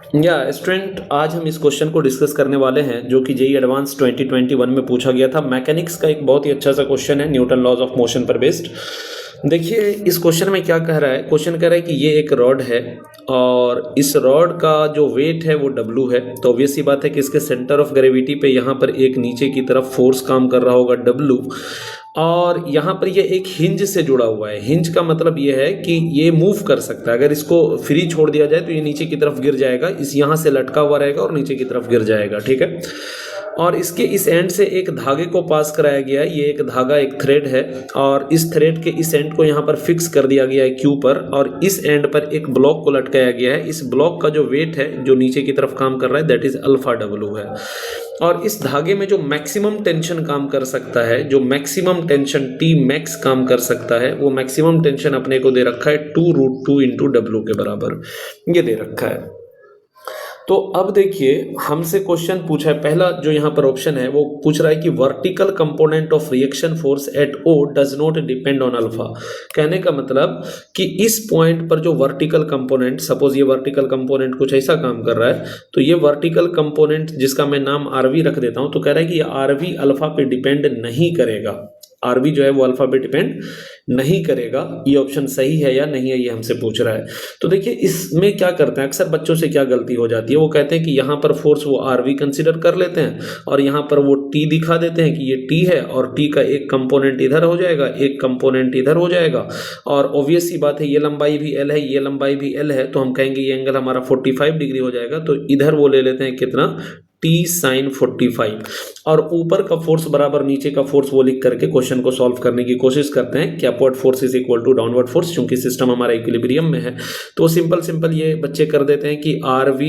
या स्टूडेंट, आज हम इस क्वेश्चन को डिस्कस करने वाले हैं जो कि जेईई एडवांस 2021 में पूछा गया था। मैकेनिक्स का एक बहुत ही अच्छा सा क्वेश्चन है, न्यूटन लॉज ऑफ मोशन पर बेस्ड। देखिए इस क्वेश्चन में क्या कह रहा है, क्वेश्चन कह रहा है कि ये एक रॉड है और इस रॉड का जो वेट है वो W है। तो ऑब्वियस सी बात है कि इसके सेंटर ऑफ ग्रेविटी पे यहाँ पर एक नीचे की तरफ फोर्स काम कर रहा होगा W, और यहाँ पर ये एक हिंज से जुड़ा हुआ है। हिंज का मतलब ये है कि ये मूव कर सकता है। अगर इसको फ्री छोड़ दिया जाए तो ये नीचे की तरफ गिर जाएगा, इस यहाँ से लटका हुआ रहेगा और नीचे की तरफ गिर जाएगा, ठीक है। और इसके इस एंड से एक धागे को पास कराया गया है। ये एक धागा, एक थ्रेड है, और इस थ्रेड के इस एंड को यहाँ पर फिक्स कर दिया गया है Q पर, और इस एंड पर एक ब्लॉक को लटकाया गया है। इस ब्लॉक का जो वेट है जो नीचे की तरफ काम कर रहा है दैट इज अल्फा W है। और इस धागे में जो मैक्सिमम टेंशन काम कर सकता है, जो मैक्सिमम टेंशन T मैक्स काम कर सकता है, वो मैक्सिमम टेंशन अपने को दे रखा है 2√2 इंटू W के बराबर, ये दे रखा है। तो अब देखिए हमसे क्वेश्चन पूछा है, पहला जो यहाँ पर ऑप्शन है वो पूछ रहा है कि vertical component of reaction force at O does not depend on alpha. कहने का मतलब कि इस पॉइंट पर जो वर्टिकल कंपोनेंट, सपोज ये वर्टिकल कंपोनेंट कुछ ऐसा काम कर रहा है, तो ये वर्टिकल कंपोनेंट जिसका मैं नाम RV रख देता हूँ, तो कह रहा है कि ये RV अल्फा पे डिपेंड नहीं करेगा। RV जो है वो अल्फा पे डिपेंड नहीं करेगा। ये ऑप्शन सही है या नहीं है, ये हमसे पूछ रहा है। तो देखिए इसमें क्या करते हैं, अक्सर बच्चों से क्या गलती हो जाती है, वो कहते हैं कि यहाँ पर फोर्स वो RV कंसिडर कर लेते हैं और यहाँ पर वो T दिखा देते हैं कि ये T है, और T का एक कंपोनेंट इधर हो जाएगा, एक कंपोनेंट इधर हो जाएगा। और ऑब्वियस सी बात है ये लंबाई भी L है, ये लंबाई भी L है, तो हम कहेंगे ये एंगल हमारा 45 डिग्री हो जाएगा। तो इधर वो ले लेते हैं कितना, T sin 45, और ऊपर का फोर्स बराबर नीचे का फोर्स वो लिख करके क्वेश्चन को सॉल्व करने की कोशिश करते हैं कि upward force is equal to downward force. चूंकि सिस्टम हमारा इक्विलिब्रियम में है तो सिंपल ये बच्चे कर देते हैं कि RV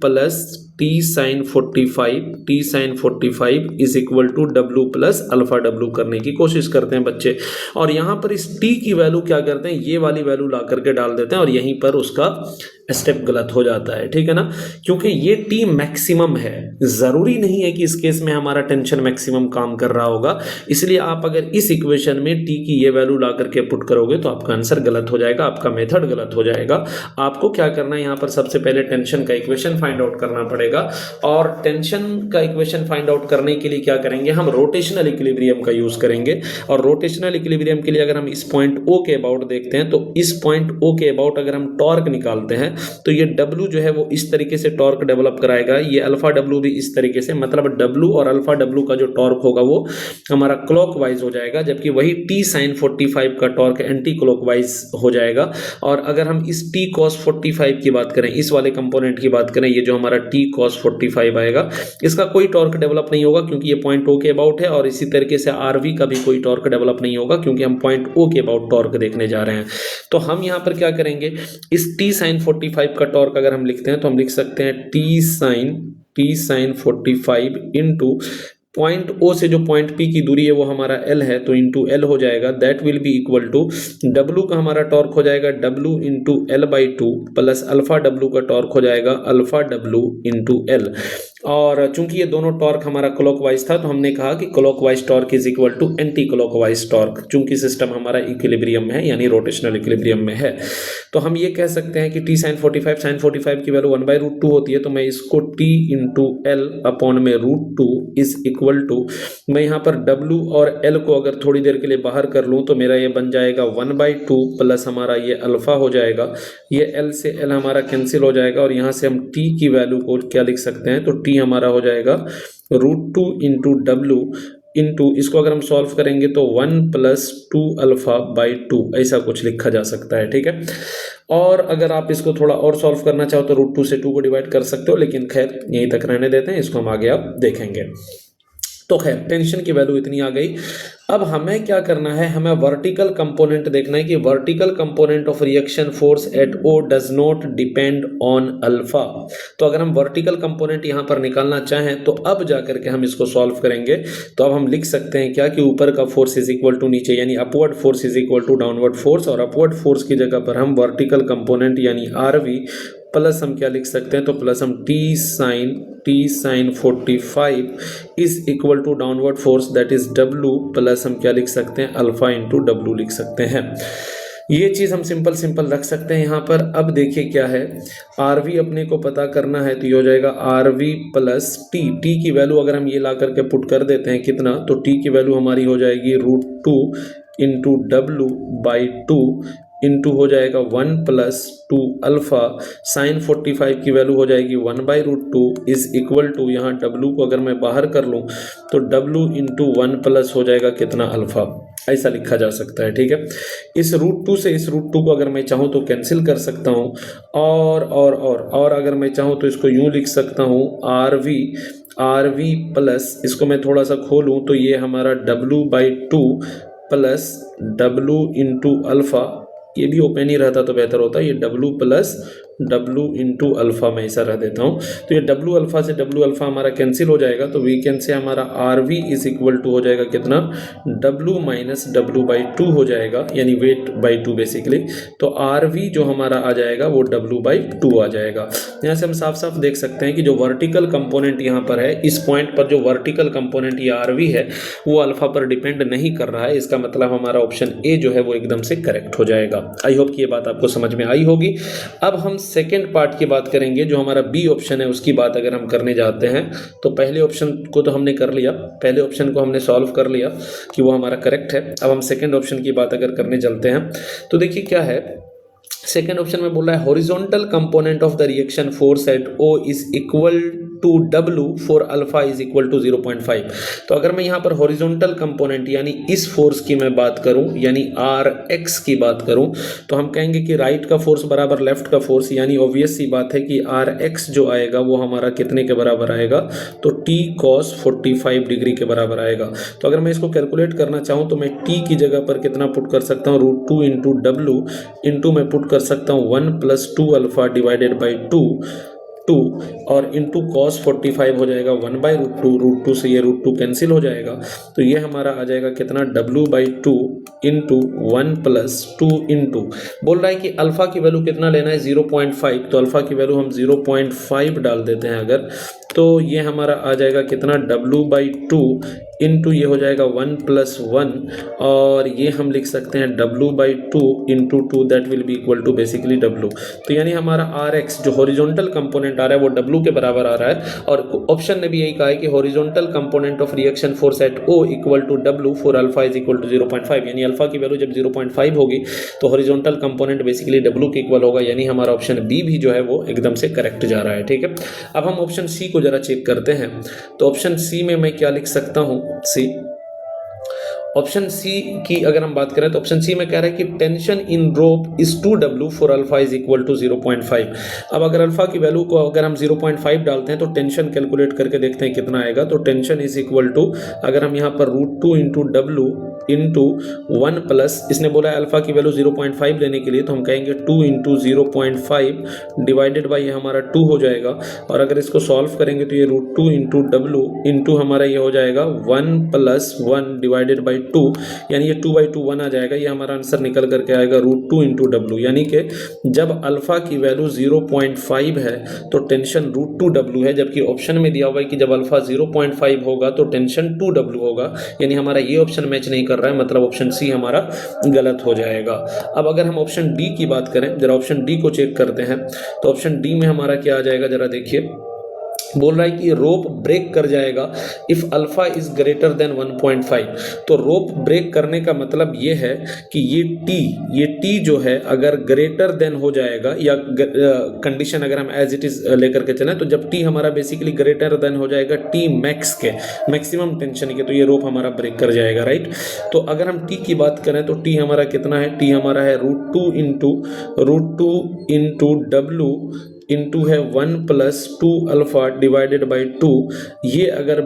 plus T sin 45 is equal to W plus alpha W करने की कोशिश करते हैं बच्चे। और यहाँ पर इस T की वैल्यू क्या करते हैं, ये वाली वैल्यू ला करके डाल देते हैं, और यहीं पर उसका स्टेप गलत हो जाता है, ठीक है ना। क्योंकि ये T मैक्सिमम है, जरूरी नहीं है कि इस केस में हमारा टेंशन मैक्सिमम काम कर रहा होगा। इसलिए आप अगर इस इक्वेशन में T की ये वैल्यू ला करके पुट करोगे तो आपका आंसर गलत हो जाएगा, आपका मेथड गलत हो जाएगा। आपको क्या करना है, यहाँ पर सबसे पहले टेंशन का इक्वेशन फाइंड आउट करना पड़ेगा, और टेंशन का इक्वेशन फाइंड आउट करने के लिए क्या करेंगे, हम रोटेशनल इक्विलिब्रियम का यूज करेंगे। और रोटेशनल इक्विलिब्रियम के लिए अगर हम इस पॉइंट O के अबाउट देखते हैं, तो इस पॉइंट O के अबाउट अगर हम टॉर्क निकालते हैं तो ये W जो है वो इस तरीके से टॉर्क डेवलप कराएगा, ये अल्फा W भी इस तरीके से, मतलब W और अल्फा W का जो टॉर्क होगा वो हमारा क्लॉकवाइज हो जाएगा, जबकि वही T sin 45 का टॉर्क एंटी क्लॉकवाइज हो जाएगा। और अगर हम इस T cos 45 की बात करें, इस वाले कंपोनेंट की बात करें, ये जो हमारा T cos 45 आएगा, इसका कोई टॉर्क डेवलप नहीं होगा क्योंकि ये पॉइंट O के अबाउट है। और इसी तरीके से RV का भी कोई टॉर्क डेवलप नहीं होगा क्योंकि हम पॉइंट O के अबाउट टॉर्क देखने जा रहे हैं। तो हम यहाँ पर क्या करेंगे, इस T sin 45 का टॉर्क अगर हम लिखते हैं तो हम लिख सकते हैं T sin 45 into point O से जो पॉइंट P की दूरी है वो हमारा L है, तो इंटू L हो जाएगा, that will be equal to W का हमारा टॉर्क हो जाएगा W into L/2 plus alpha W का टॉर्क हो जाएगा अल्फा W इंटू L। और चूंकि ये दोनों टॉर्क हमारा क्लॉकवाइज था तो हमने कहा कि clockwise torque is equal to anti clockwise torque, चूंकि सिस्टम हमारा इक्विलिब्रियम में है यानी रोटेशनल इक्विलिब्रियम में है। तो हम ये कह सकते हैं कि T sin 45 की वैल्यू 1/√2 होती है, तो मैं इसको T इंटू L अपॉन में √2 इज इक्वल टू, मैं यहाँ पर W और L को अगर थोड़ी देर के लिए बाहर कर लूँ तो मेरा ये बन जाएगा 1/2 प्लस हमारा ये अल्फा हो जाएगा, ये L से L हमारा कैंसिल हो जाएगा, और यहाँ से हम T की वैल्यू को क्या लिख सकते हैं, तो T हमारा हो जाएगा √2 इंटू W इंटू, इसको अगर हम सॉल्व करेंगे तो 1 + 2 अल्फा/2 ऐसा कुछ लिखा जा सकता है, ठीक है। और अगर आप इसको थोड़ा और सॉल्व करना चाहो तो √2 से 2 को डिवाइड कर सकते हो, लेकिन खैर यहीं तक रहने देते हैं, इसको हम आगे आप देखेंगे। तो खैर टेंशन की वैल्यू इतनी आ गई। अब हमें क्या करना है, हमें वर्टिकल कंपोनेंट देखना है कि vertical component of reaction force at O does not depend on alpha. तो अगर हम वर्टिकल कंपोनेंट यहाँ पर निकालना चाहें तो अब जाकर के हम इसको सॉल्व करेंगे। तो अब हम लिख सकते हैं क्या कि ऊपर का फोर्स इज इक्वल टू नीचे यानी upward force is equal to downward force, और अपवर्ड फोर्स की जगह पर हम वर्टिकल कंपोनेंट यानी RV प्लस हम क्या लिख सकते हैं, तो प्लस हम T sin 45 is equal to downward force that is W plus हम क्या लिख सकते हैं, अल्फा इंटू W लिख सकते हैं। ये चीज़ हम सिंपल रख सकते हैं यहाँ पर। अब देखिए क्या है, आर वी अपने को पता करना है, तो ये हो जाएगा R V plus T. T की वैल्यू अगर हम ये ला करके पुट कर देते हैं कितना, तो टी की वैल्यू हमारी हो जाएगी √2 इंटू डब्लू बाई 2 इंटू हो जाएगा 1 प्लस 2 अल्फ़ा साइन 45 की वैल्यू हो जाएगी 1/√2 इज इक्वल टू, यहाँ डब्लू को अगर मैं बाहर कर लूँ तो डब्लू इंटू 1 प्लस हो जाएगा कितना अल्फ़ा, ऐसा लिखा जा सकता है। ठीक है, इस √2 से इस √2 को अगर मैं चाहूँ तो कैंसिल कर सकता हूँ, और अगर मैं चाहूँ तो इसको यूँ लिख सकता हूँ आर वी प्लस, इसको मैं थोड़ा सा खोलूँ तो ये हमारा W/2 plus W into alpha, ये भी ओपन ही रहता तो बेहतर होता, ये W plus W into alpha में ऐसा रह देता हूँ। तो ये W अल्फ़ा से W अल्फ़ा हमारा कैंसिल हो जाएगा, तो वी कैन से हमारा R V is equal to हो जाएगा कितना, W माइनस W/2 हो जाएगा, यानी वेट बाई 2 बेसिकली। तो आर वी जो हमारा आ जाएगा वो W/2 आ जाएगा। यहाँ से हम साफ साफ देख सकते हैं कि जो वर्टिकल कंपोनेंट यहाँ पर है, इस पॉइंट पर जो वर्टिकल कंपोनेंट ये आर वी है वो अल्फ़ा पर डिपेंड नहीं कर रहा है। इसका मतलब हमारा ऑप्शन ए जो है वो एकदम से करेक्ट हो जाएगा। आई होप कि ये बात आपको समझ में आई होगी। अब हम सेकेंड पार्ट की बात करेंगे, जो हमारा बी ऑप्शन है उसकी बात अगर हम करने जाते हैं, तो पहले ऑप्शन को तो हमने कर लिया, पहले ऑप्शन को हमने सॉल्व कर लिया कि वो हमारा करेक्ट है। अब हम सेकेंड ऑप्शन की बात अगर करने चलते हैं तो देखिए क्या है, सेकेंड ऑप्शन में बोल रहा है horizontal component of the reaction force at O is equal to W for alpha is equal to 0.5। तो अगर मैं यहाँ पर हॉरिजॉन्टल कंपोनेंट यानी इस फोर्स की मैं बात करूँ, यानी RX की बात करूँ, तो हम कहेंगे कि राइट का फोर्स बराबर लेफ्ट का फोर्स, यानी ऑब्वियस सी बात है कि RX जो आएगा वो हमारा कितने के बराबर आएगा, तो T cos 45 डिग्री के बराबर आएगा। तो अगर मैं इसको कैलकुलेट करना चाहूँ तो मैं T की जगह पर कितना पुट कर सकता हूँ, √2 इंटू डब्लू इंटू मैं पुट कर सकता हूँ 1 प्लस 2 अल्फ़ा डिवाइडेड बाई 2 और इंटू cos 45 हो जाएगा 1/√2, √2 से ये √2 कैंसिल हो जाएगा, तो ये हमारा आ जाएगा कितना, W/2 इंटू 1 प्लस 2 इंटू, बोल रहा है कि अल्फ़ा की वैल्यू कितना लेना है 0.5, तो अल्फ़ा की वैल्यू हम 0.5 डाल देते हैं अगर, तो ये हमारा आ जाएगा कितना, W/2 इंटू ये हो जाएगा 1 प्लस 1, और ये हम लिख सकते हैं W/2 into 2, that will be equal to basically W। तो यानी हमारा RX जो हॉरिजॉन्टल कंपोनेंट आ रहा है वो W के बराबर आ रहा है, और ऑप्शन ने भी यही कहा है कि horizontal component of reaction force at O equal to W for alpha is equal to 0.5, यानी अल्फा की वैल्यू जब 0.5 होगी तो हॉरिजॉन्टल कंपोनेंट बेसिकली W के इक्वल होगा, यानी हमारा ऑप्शन बी भी जो है वो एकदम से करेक्ट जा रहा है। ठीक है, अब हम ऑप्शन सी को जरा चेक करते हैं। तो ऑप्शन सी में मैं क्या लिख सकता हूँ, ऑप्शन सी की अगर हम बात करें तो ऑप्शन सी में कह रहा है कि tension in rope is 2W for alpha is equal to 0.5। अब अगर अल्फा की वैल्यू को अगर हम 0.5 डालते हैं तो टेंशन कैलकुलेट करके देखते हैं कितना आएगा, तो टेंशन इज इक्वल टू, अगर हम यहाँ पर √2 इंटू डब्लू इंटू 1 प्लस, इसने बोला है अल्फा की वैल्यू 0.5 लेने के लिए, तो हम कहेंगे 2 इंटू 0.5 डिवाइडेड बाई हमारा 2 हो जाएगा, और अगर इसको सॉल्व करेंगे तो ये √2 इंटू डब्लू इंटू हमारा ये हो जाएगा 1 प्लस 1 डिवाइडेड बाई 2, यानी ये 2/2 1 आ जाएगा, ये हमारा आंसर निकल करके आएगा √2 इंटू डब्लू, यानी कि जब अल्फा की वैल्यू 0.5 है तो टेंशन √2W है, जबकि ऑप्शन में दिया हुआ है कि जब अल्फा 0.5 होगा तो टेंशन 2W होगा, यानी हमारा ये ऑप्शन मैच नहीं कर रहा है, मतलब ऑप्शन सी हमारा गलत हो जाएगा। अब अगर हम ऑप्शन डी की बात करें, जरा ऑप्शन डी को चेक करते हैं, तो ऑप्शन डी में हमारा क्या आ जाएगा, जरा देखिए, बोल रहा है कि रोप ब्रेक कर जाएगा if alpha is greater than 1.5। तो रोप ब्रेक करने का मतलब ये है कि ये टी जो है अगर ग्रेटर देन हो जाएगा, या कंडीशन अगर हम एज इट इज लेकर के चलें, तो जब टी हमारा बेसिकली ग्रेटर देन हो जाएगा टी मैक्स के, मैक्सिमम टेंशन के, तो ये रोप हमारा ब्रेक कर जाएगा, राइट। तो अगर हम टी की बात करें तो टी हमारा कितना है, टी हमारा है √2 इंटू डब्लू इंटू है 1 प्लस 2 अल्फा डिवाइडेड बाई 2, ये अगर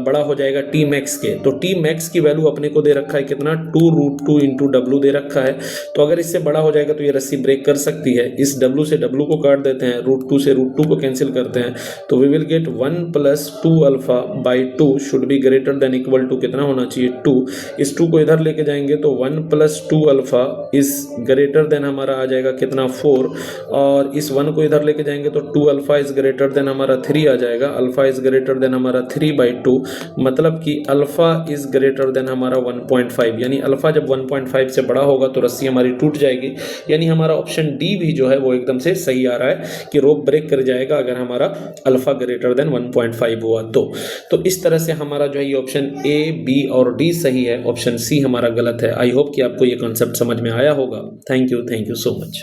बड़ा हो जाएगा टी मैक्स के, तो टी मैक्स की वैल्यू अपने को दे रखा है कितना, 2 √2 इंटू डब्लू दे रखा है, तो अगर इससे बड़ा हो जाएगा तो ये रस्सी ब्रेक कर सकती है। इस डब्लू से डब्लू को काट देते हैं, √2 से √2 को कैंसिल करते हैं, तो we will get 1 plus 2 alpha by 2 should be greater than equal to कितना होना चाहिए, 2। इस 2 को इधर लेके जाएंगे तो 1 plus 2 alpha is greater than हमारा आ जाएगा कितना, 4, और इस 1 को इधर लेके जाएंगे तो 2 अल्फा इज ग्रेटर देन हमारा 3 आ जाएगा, अल्फा इज ग्रेटर देन हमारा 3/2, मतलब कि अल्फा इज ग्रेटर देन हमारा 1.5, यानी अल्फा जब 1.5 से बड़ा होगा तो रस्सी हमारी टूट जाएगी। यानी हमारा ऑप्शन डी भी जो है वो एकदम से सही आ रहा है कि रोप ब्रेक कर जाएगा अगर हमारा अल्फा ग्रेटर देन 1.5 हुआ तो इस तरह से हमारा जो है ये ऑप्शन ए, बी और डी सही है, ऑप्शन सी हमारा गलत है। आई होप कि आपको ये कॉन्सेप्ट समझ में आया होगा। Thank you so much.